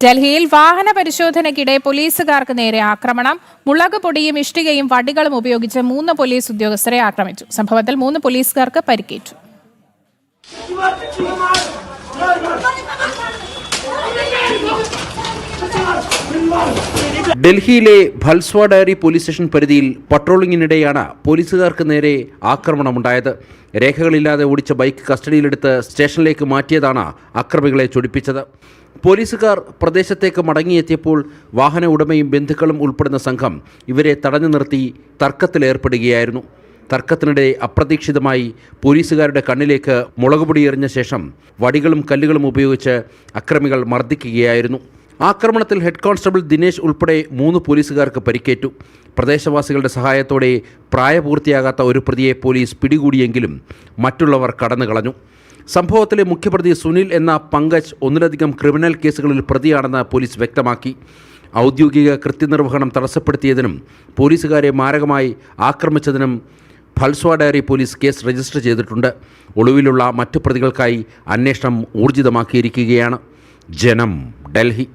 ഡൽഹിയിൽ വാഹന പരിശോധനയ്ക്കിടെ പോലീസുകാർക്ക് നേരെ ആക്രമണം. മുളക് പൊടിയും ഇഷ്ടികയും വടികളും ഉപയോഗിച്ച് 3 പോലീസ് ഉദ്യോഗസ്ഥരെ ആക്രമിച്ചു. സംഭവത്തിൽ 3 പോലീസുകാർക്ക് പരിക്കേറ്റു. ഡൽഹിയിലെ ഭൽസ്വാ ഡയറി പോലീസ് സ്റ്റേഷൻ പരിധിയിൽ പട്രോളിംഗിനിടെയാണ് പോലീസുകാർക്ക് നേരെ ആക്രമണമുണ്ടായത്. രേഖകളില്ലാതെ ഓടിച്ച ബൈക്ക് കസ്റ്റഡിയിലെടുത്ത് സ്റ്റേഷനിലേക്ക് മാറ്റിയതാണ് അക്രമികളെ ചൊടിപ്പിച്ചത്. പോലീസുകാർ പ്രദേശത്തേക്ക് മടങ്ങിയെത്തിയപ്പോൾ വാഹന ഉടമയും ബന്ധുക്കളും ഉൾപ്പെടുന്ന സംഘം ഇവരെ തടഞ്ഞു നിർത്തി തർക്കത്തിലേർപ്പെടുകയായിരുന്നു. തർക്കത്തിനിടെ അപ്രതീക്ഷിതമായി പോലീസുകാരുടെ കണ്ണിലേക്ക് മുളകുപൊടി എറിഞ്ഞ ശേഷം വടികളും കല്ലുകളും ഉപയോഗിച്ച് അക്രമികൾ മർദ്ദിക്കുകയായിരുന്നു. ആക്രമണത്തിൽ ഹെഡ് കോൺസ്റ്റബിൾ ദിനേശ് ഉൾപ്പെടെ 3 പോലീസുകാർക്ക് പരിക്കേറ്റു. പ്രദേശവാസികളുടെ സഹായത്തോടെ പ്രായപൂർത്തിയാകാത്ത ഒരു പ്രതിയെ പോലീസ് പിടികൂടിയെങ്കിലും മറ്റുള്ളവർ കടന്നുകളഞ്ഞു. സംഭവത്തിലെ മുഖ്യപ്രതി സുനിൽ എന്ന പങ്കജ് ഒന്നിലധികം ക്രിമിനൽ കേസുകളിൽ പ്രതിയാണെന്ന് പോലീസ് വ്യക്തമാക്കി. ഔദ്യോഗിക കൃത്യനിർവഹണം തടസ്സപ്പെടുത്തിയതിനും പോലീസുകാരെ മാരകമായി ആക്രമിച്ചതിനും ഭൽസ്വാ ഡയറി പോലീസ് കേസ് രജിസ്റ്റർ ചെയ്തിട്ടുണ്ട്. ഒളിവിലുള്ള മറ്റു പ്രതികൾക്കായി അന്വേഷണം ഊർജിതമാക്കിയിരിക്കുകയാണ്. ജനം, ഡൽഹി.